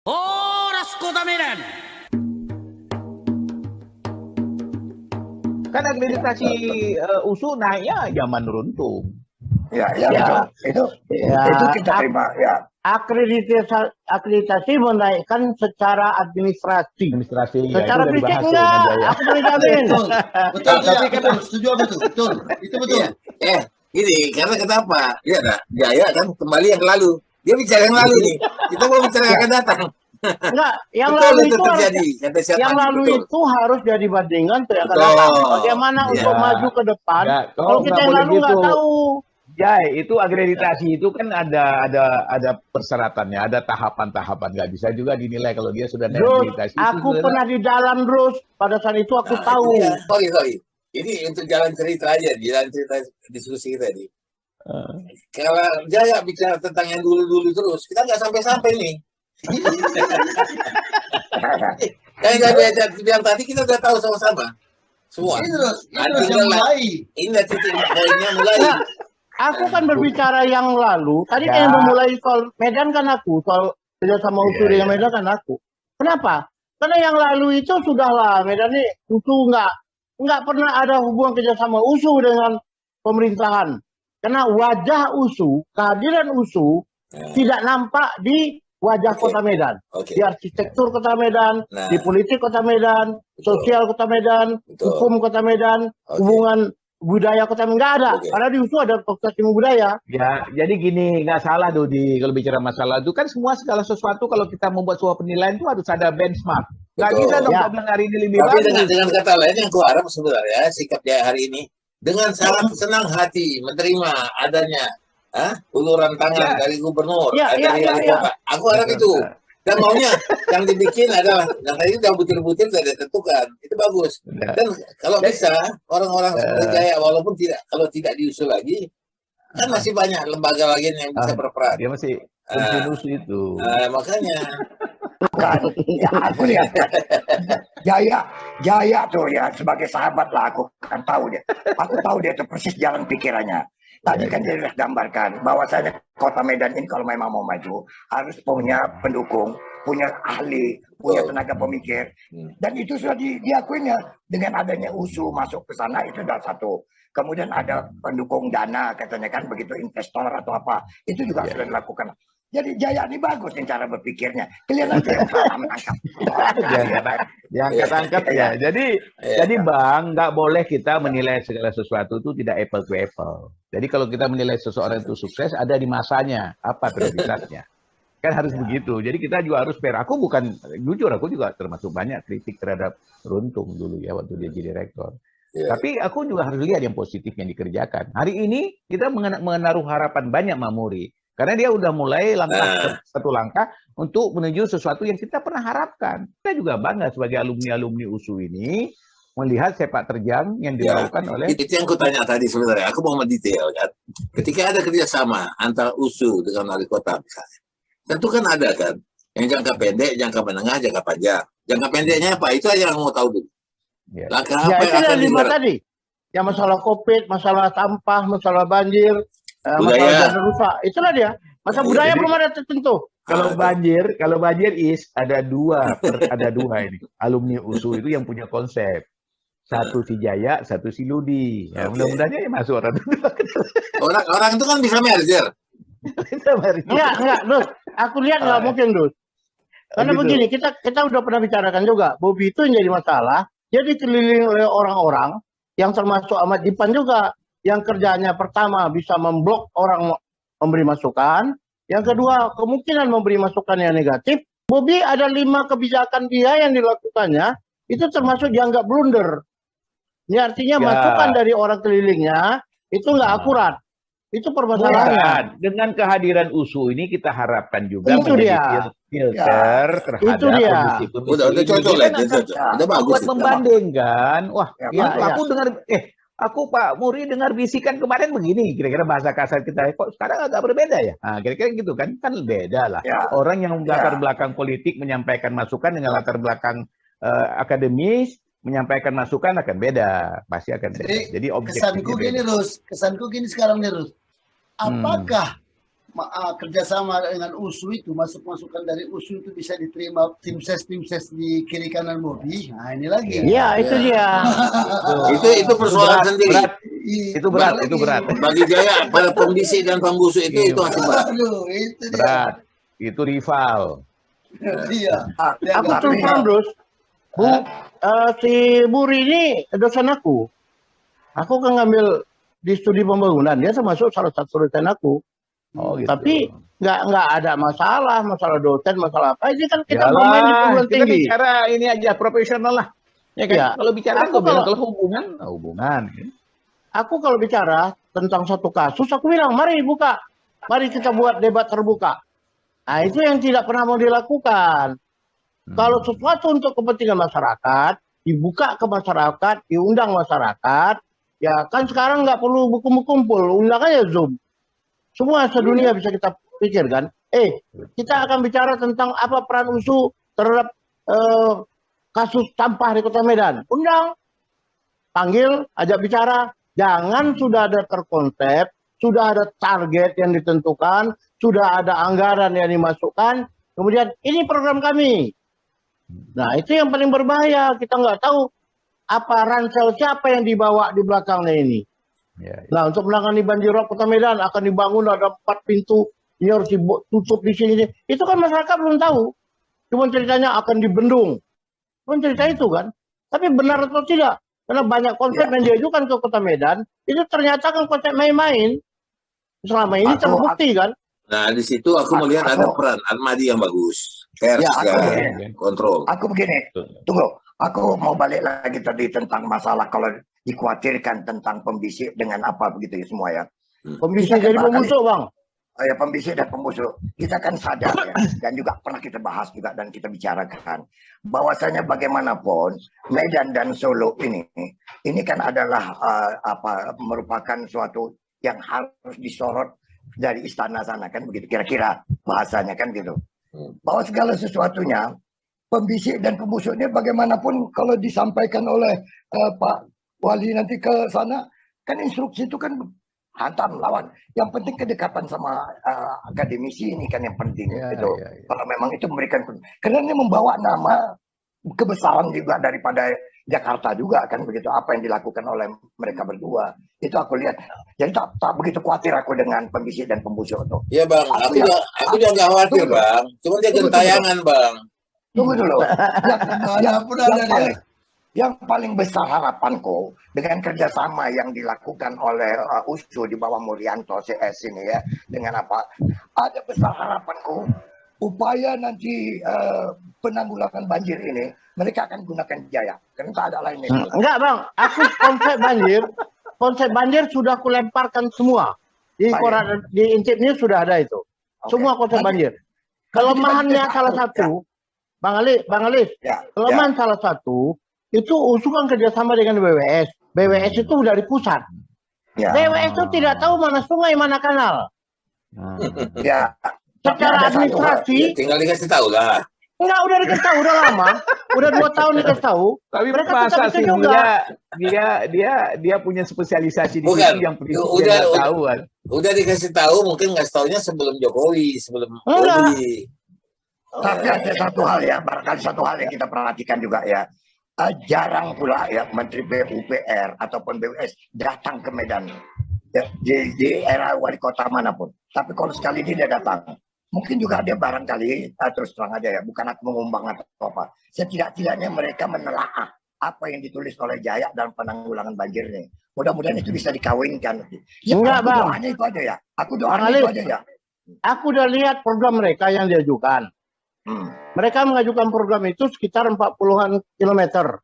Horas Kota Medan. Kan administrasi USU naiknya zaman runtuh. Ya, Ya. betul. Ya, Itu kita terima. Ya, akreditasi menaikkan secara administrasi. Administrasi Secara ya, itu udah fisik dibahas tuh enggak, sama Jaya. aku boleh jamin. Betul, Tapi ya, kan- betul, setuju betul, betul, itu betul. Iya. Gini, karena kenapa? Iya dah, Jaya kan kembali yang lalu. Dia bicara yang lalu nih. Kita mau bicara yang akan datang. Enggak, yang Betul lalu itu itu terjadi. Kata siapa? yang lalu Betul. itu harus jadi bandingan tuh yang akan Betul. datang. Bagaimana Iya. untuk maju ke depan? Ya, Kalau kita nggak yang boleh lalu nggak gitu. tahu. Jai, itu akreditasi itu kan ada persyaratannya, ada tahapan-tahapan. Nggak bisa juga dinilai kalau dia sudah naik Terus akreditasi. Itu aku sebenarnya- pernah di dalam terus pada saat itu aku Nah, tahu. itu dia. Sorry. Ini untuk jalan cerita aja, jalan cerita diskusi kita nih. Kalau Jaya bicara tentang yang dulu-dulu terus, kita nggak sampai-sampai nih. Kayak bilang tadi kita udah tahu sama-sama. Semua. Ini terus yang Tinggal mulai. ini titik poinnya mulai. Nah, aku kan berbicara yang lalu. Tadi Ya. kan yang memulai soal Medan kan aku, soal kerjasama USU Iya, dengan iya. Medan kan aku. Kenapa? Karena yang lalu itu sudahlah Medan ini USU nggak pernah ada hubungan kerjasama USU dengan pemerintahan. Karena wajah USU, kehadiran USU tidak nampak di wajah Oke. Kota Medan, Oke. di arsitektur Kota Medan, Nah. di politik Kota Medan, Betul. sosial Kota Medan, Betul. hukum Kota Medan, Oke. hubungan budaya Kota Medan nggak ada. Oke. Karena di USU ada fakultas ilmu budaya. Ya, jadi gini, nggak salah Dodi kalau bicara masalah itu kan segala sesuatu kalau kita membuat sebuah penilaian itu harus ada benchmark. Nggak Betul. bisa dong Ya. kau bilang hari ini lebih Tapi bagus. dengan kata lain yang ku harap sebenarnya sikap dia hari ini dengan sangat senang hati menerima adanya uluran tangan Ya. dari gubernur, Ya, dari ya, wali ya. kota. Aku harap itu. Dan maunya yang dibikin adalah yang tadi udah butir-butir sudah ditentukan. Itu bagus. Ya. Dan kalau bisa orang-orang seperti Jaya walaupun kalau tidak diusul lagi kan masih banyak lembaga lain yang bisa berperan. Dia masih fungsi itu. Makanya bukan. Ya, aku lihat. Jaya tuh ya sebagai sahabat lah aku kan tahu dia. Aku tahu dia tuh persis jalan pikirannya. Tadi kan dia sudah gambarkan bahwasanya Kota Medan ini kalau memang mau maju harus punya pendukung, punya ahli, punya tenaga pemikir. Dan itu sudah diakuinya dengan adanya USU masuk ke sana itu sudah satu. Kemudian ada pendukung dana katanya kan begitu investor atau apa. Itu juga sudah dilakukan. Jadi Jaya ini bagus nih cara berpikirnya. Kelihatan dia salah menangkap. Diangkat-angkat ya. Jadi Bang, nggak boleh kita menilai segala sesuatu itu tidak apple to apple. Jadi kalau kita menilai seseorang itu sukses, ada di masanya apa prioritasnya. Kan harus begitu. Jadi kita juga harus fair. Aku bukan, jujur aku juga termasuk banyak kritik terhadap Runtung dulu ya waktu dia jadi rektor. Tapi aku juga harus lihat yang positif yang dikerjakan. Hari ini kita menaruh harapan banyak Mamuri. Karena dia udah mulai satu langkah untuk menuju sesuatu yang kita pernah harapkan. Kita juga bangga sebagai alumni-alumni USU ini melihat sepak terjang yang dilakukan oleh... Itu yang kutanya tadi sebenarnya. Aku mau mendetail kan. Ketika ada kerjasama antara USU dengan wali kota misalnya. Tentu kan ada kan. Yang jangka pendek, jangka menengah, jangka panjang. Jangka pendeknya apa? Itu aja yang mau tahu dulu. Langkah Ya apa itu yang akan yang lima digerak? tadi. Yang masalah COVID, masalah sampah, masalah banjir, masalah Budaya. jalan rusak. Itulah dia. Masa budaya belum ada tertentu. Kalau banjir ada dua ini. Alumni USU itu yang punya konsep. Satu si Jaya, satu si Ludi. Ya, mudah-mudahan ya masuk orang itu. Orang itu kan bisa merger. Enggak, Dus. Aku lihat nggak mungkin, Dus. Karena Gitu. begini, kita udah pernah bicarakan juga. Bobi itu yang jadi masalah. Dia dikelilingi oleh orang-orang yang termasuk Ahmad Dipan juga. Yang kerjanya pertama bisa memblok orang memberi masukan. Yang kedua, kemungkinan memberi masukan yang negatif. Bobi ada 5 kebijakan dia yang dilakukannya. Itu termasuk dianggap blunder. Ini artinya masukan dari orang kelilingnya itu nggak akurat. Itu permasalahannya. Dengan kehadiran USU ini kita harapkan juga Itu menjadi filter terhadap Itu dia. kondisi-kondisi Udah ini. cocok Kita lah. kan Udah bagus. buat itu. membandingkan. Wah, Ya, aku dengar aku Pak Muri dengar bisikan kemarin begini, kira-kira bahasa kasar kita kok sekarang agak berbeda ya. Nah, kira-kira gitu kan beda lah. Ya. Orang yang latar belakang politik menyampaikan masukan dengan latar belakang akademis menyampaikan masukan akan beda, pasti akan beda. Jadi Kesanku objektifnya gini, beda. Rus. Kesanku gini sekarang nih, Rus. Apakah kerjasama dengan USU itu, masukan dari USU itu bisa diterima tim ses di kiri kanan Bobi. Nah ini lagi. Iya, itu dia. Itu persoalan sendiri. Itu berat. Bagi Jaya pada pembisik dan pembusuk itu masih berat. Aduh, itu dia. Berat. Itu rival. Iya. Aku terus terang, Bros. Si Buri ini dosen aku. Aku kan ngambil di studi pembangunan, dia termasuk salah satu dosen aku. Oh, gitu. Tapi nggak ada masalah dosen, masalah apa. Ini kan kita Yalah, bermain di perguruan kita tinggi. bicara ini aja profesional lah. Ya kan? Ya. Kalau bicara Aku kalau hubungan. Aku kalau bicara tentang satu kasus, aku bilang, mari buka. Mari kita buat debat terbuka. Nah, itu yang tidak pernah mau dilakukan. Kalau sesuatu untuk kepentingan masyarakat, dibuka ke masyarakat, diundang masyarakat, ya kan sekarang nggak perlu berkumpul, undang aja Zoom. Semua sedunia bisa kita pikirkan. Kita akan bicara tentang apa peran USU terhadap kasus sampah di Kota Medan. Undang, panggil, ajak bicara. Jangan sudah ada terkonsep, sudah ada target yang ditentukan, sudah ada anggaran yang dimasukkan, kemudian ini program kami. Nah, itu yang paling berbahaya. Kita nggak tahu apa ransel siapa yang dibawa di belakangnya ini. Ya. Nah, untuk menangani banjir rob Kota Medan akan dibangun ada 4 pintu, ini harus ditutup di sini. Itu kan masyarakat belum tahu. Cuma ceritanya akan dibendung. Cuma cerita itu kan. Tapi benar atau tidak? Karena banyak konsep yang diajukan ke Kota Medan, itu ternyata kan konsep main-main. Selama ini terbukti kan. Nah, di situ aku melihat ada peran Ahmadi yang bagus. Pers kontrol. Aku begini, tunggu. Aku mau balik lagi tadi tentang masalah kalau dikhawatirkan tentang pembisik dengan apa begitu ya semua ya. Pembisik jadi pembusuk, Bang. Ya, pembisik dan pembusuk. Kita kan sadar ya, dan juga pernah kita bahas juga dan kita bicarakan bahwasanya bagaimanapun Medan dan Solo ini kan adalah merupakan suatu yang harus disorot dari istana sana kan begitu kira-kira bahasanya kan gitu. Bahwa segala sesuatunya pembisik dan pembusuknya bagaimanapun kalau disampaikan oleh Pak Wali nanti ke sana kan instruksi itu kan hantam lawan. Yang penting kedekatan sama akademisi ini kan yang penting itu. Kalau memang itu memberikan karena ini membawa nama kebesaran juga daripada Jakarta juga kan begitu apa yang dilakukan oleh mereka berdua. Itu aku lihat. Jadi tak begitu khawatir aku dengan pembisik dan pembusuk itu. Ya Bang, aku juga nggak khawatir Bang. Cuma dia gentayangan Bang. Tunggu dulu. Yang paling besar harapanku dengan kerjasama yang dilakukan oleh USU di bawah Mulyanto CS ini ya, dengan apa? Ada besar harapanku upaya nanti penanggulangan banjir ini mereka akan gunakan Jaya, karena tak ada lainnya. Enggak Bang, aku konsep banjir sudah aku lemparkan semua di koran di Intip News sudah ada itu. Semua konsep banjir. Kelemahannya salah satu, Bang Alis, kelemahan salah satu itu USU kan kerjasama dengan BWS. BWS itu dari pusat. BWS itu tidak tahu mana sungai, mana kanal. Ya. Secara administrasi, tinggal dikasih tahu lah. Enggak, udah dikasih tahu, udah lama. Udah 2 tahun dikasih tahu. Tapi mereka masa sih juga. dia punya spesialisasi di Bukan, situ yang udah tahu kan. Udah dikasih tahu, mungkin nggak taunya sebelum Jokowi, sebelum Jokowi. Tapi ada satu hal ya, barangkali satu hal yang kita perhatikan juga ya. Jarang pula ya Menteri PUPR ataupun BWS datang ke Medan ya, di era wali kota manapun. Tapi kalau sekali ini dia datang, mungkin juga dia barangkali terus terang aja ya, bukan aku mengumbang atau apa. Setidak-tidaknya mereka menelaah apa yang ditulis oleh Jaya dalam penanggulangan banjir ini. Mudah-mudahan itu bisa dikawinkan. Ya, enggak, Bang. Doanya itu aja ya. Aku doanya itu aja ya. Aku udah lihat program mereka yang diajukan. Mereka mengajukan program itu sekitar 40-an kilometer.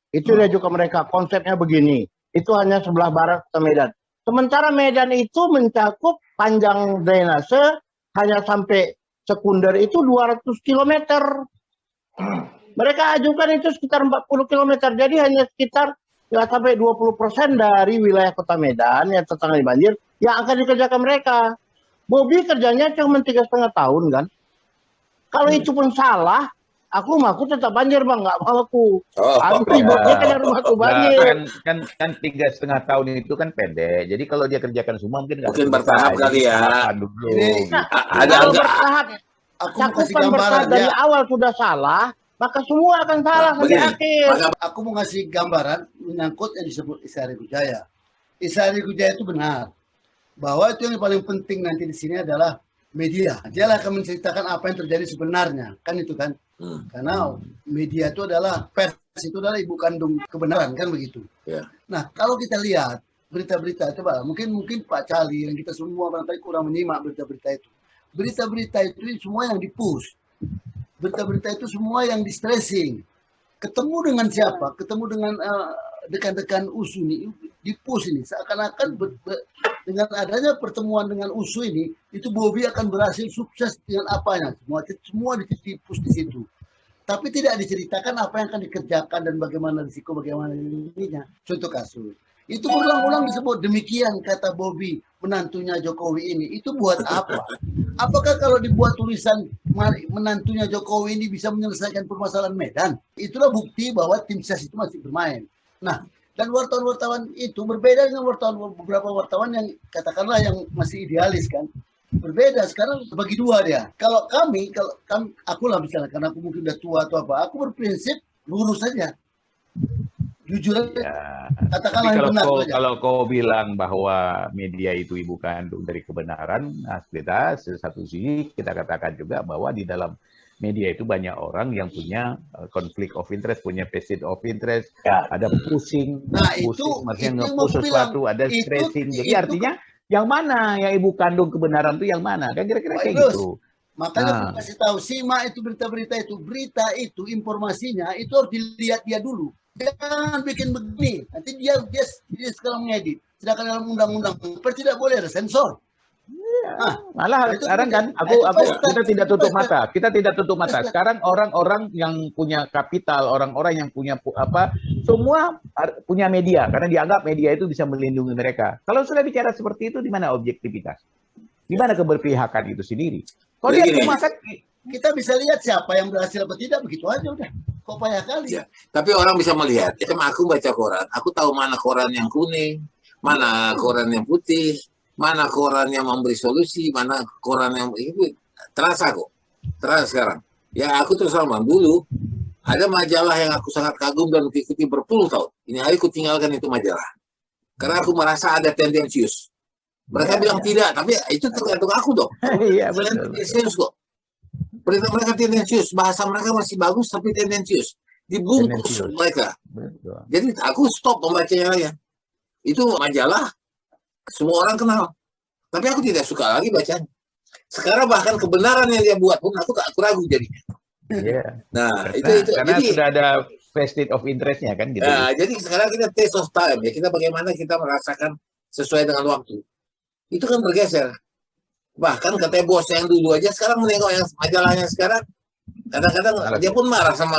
Itu diajukan mereka. Konsepnya begini. Itu hanya sebelah barat ke Medan. Sementara Medan itu mencakup panjang drainase hanya sampai sekunder itu 200 kilometer. Mereka ajukan itu sekitar 40 kilometer. Jadi hanya sekitar nggak sampai 20% dari wilayah Kota Medan yang tertangani banjir yang akan dikerjakan mereka. Bobi kerjanya cuma 3,5 tahun kan. Kalau itu pun salah, Aku tetap banjir bang, nggak mau aku. Oh, Aku ributnya kan rumahku Nah, banjir. kan 3,5 tahun itu kan pendek. Jadi kalau dia kerjakan semua mungkin nggak Mungkin selesai. bertahap kali ya. Tahapan dulu. Ini, gitu. ada Kalau enggak? bertahap, Aku mau kasih cakupan gambaran bertahap dari ya. awal sudah salah, maka semua akan salah sampai begini, akhir. maka Aku mau kasih gambaran menyangkut yang disebut Isari Gujaya. Isari Gujaya itu benar bahwa itu yang paling penting nanti di sini adalah media. Dia akan menceritakan apa yang terjadi sebenarnya, kan itu kan? Karena media itu adalah pers itu adalah ibu kandung kebenaran kan begitu. Ya. Nah kalau kita lihat berita-berita coba mungkin Pak Cali yang kita semua barangkali kurang menyimak berita-berita itu. Berita-berita itu semua yang di-push. Berita-berita itu semua yang di-stressing. Ketemu dengan siapa? Ketemu dengan dekan-dekan USU ini, di-push ini. Seakan-akan dengan adanya pertemuan dengan USU ini, itu Bobi akan berhasil sukses dengan apanya. Semua di-push di situ. Tapi tidak diceritakan apa yang akan dikerjakan dan bagaimana risiko, bagaimana ininya. Contoh kasus. Itu berulang-ulang disebut demikian kata Bobi menantunya Jokowi ini. Itu buat apa? Apakah kalau dibuat tulisan menantunya Jokowi ini bisa menyelesaikan permasalahan Medan? Itulah bukti bahwa tim ses itu masih bermain. Nah, dan wartawan-wartawan itu berbeda dengan beberapa wartawan yang katakanlah yang masih idealis kan. Berbeda sekarang bagi dua dia. Kalau kami, aku lah misalnya karena aku mungkin udah tua atau apa, aku berprinsip lurus saja. Jujur aja. Ya. Katakanlah Tapi yang benar saja. kalau kau bilang bahwa media itu ibu kandung dari kebenaran, nah kita satu sisi kita katakan juga bahwa di dalam media itu banyak orang yang punya konflik of interest, punya vested of interest, ada pusing, Nah, maksudnya itu nge-push sesuatu, ada stressing. Jadi artinya yang mana yang ibu kandung kebenaran itu yang mana? Kan kira-kira kayak Bagus. gitu. Makanya aku kasih tahu, simak itu berita itu informasinya itu harus dilihat dia dulu. Jangan bikin begini. Nanti dia sekarang mengedit. Sedangkan dalam undang-undang tidak boleh ada sensor. Malah itu sekarang kan kita tidak tutup mata. Kita tidak tutup mata. Sekarang orang-orang yang punya kapital, orang-orang yang punya semua punya media karena dianggap media itu bisa melindungi mereka. Kalau sudah bicara seperti itu, di mana objektivitas? Di mana keberpihakan itu sendiri? Kalau dia cuma kan kita bisa lihat siapa yang berhasil atau tidak, begitu aja udah. Kok payah kali. Ya. Tapi orang bisa melihat. Aku baca koran, aku tahu mana koran yang kuning, mana koran yang putih, mana koran yang memberi solusi, mana koran yang itu terasa kok. Terasa sekarang. Ya aku terus sama dulu ada majalah yang aku sangat kagum dan ikuti berpuluh tahun. Ini hari aku tinggalkan itu majalah. Karena aku merasa ada tendensius. Mereka bilang tidak, tapi itu tergantung aku dong. Iya betul. Tendensius kok. Berita mereka tendensius, bahasa mereka masih bagus tapi tendensius. Dibungkus mereka. Betul. Jadi aku stop membacanya lagi. Itu majalah semua orang kenal. Tapi aku tidak suka lagi bacanya. Sekarang bahkan kebenaran yang dia buat pun aku ragu jadi. Iya. Nah, karena jadi sudah ada vested of interest-nya kan gitu. nah, jadi sekarang kita taste of time ya. Kita bagaimana kita merasakan sesuai dengan waktu. Itu kan bergeser. Bahkan katanya bos yang dulu aja sekarang menengok yang majalahnya sekarang. Kadang-kadang dia pun marah sama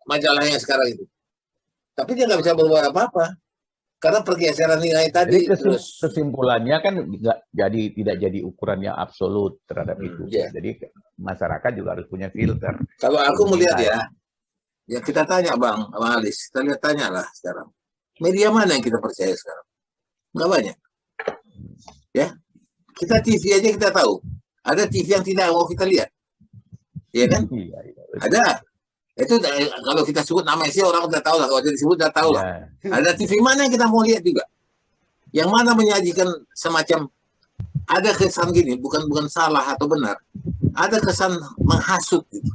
majalahnya sekarang itu. Tapi dia nggak bisa berbuat apa-apa. Karena pergeseran nilai tadi. Jadi kesimpulannya kan tidak jadi ukuran yang absolut terhadap itu. Yeah. Jadi masyarakat juga harus punya filter. Kalau aku melihat ya kita tanya Bang Alis, kita tanya lah sekarang. Media mana yang kita percaya sekarang? Nggak banyak. Ya, kita TV aja kita tahu. Ada TV yang tidak mau kita lihat. Iya kan? Iya. Ada. Itu kalau kita sebut nama sih orang udah tahu lah. Kalau disebut udah tahu lah. Ada TV mana yang kita mau lihat juga. Yang mana menyajikan semacam ada kesan gini, bukan salah atau benar. Ada kesan menghasut gitu.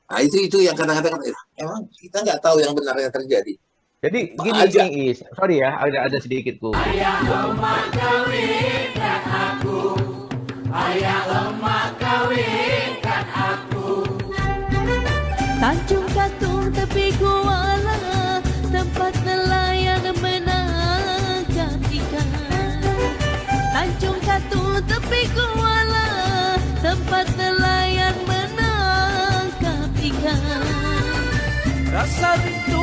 Nah itu yang kadang-kadang emang kita nggak tahu yang benar yang terjadi. Jadi gini sorry ya, ada sedikit Bu. Ayah lemak kawinkan aku, ayah lemak kawinkan aku. Tanjung Katung tepi kuala, tempat nelayan menangkap ikan. Tanjung Katung tepi kuala, tempat nelayan menangkap ikan. Rasa rindu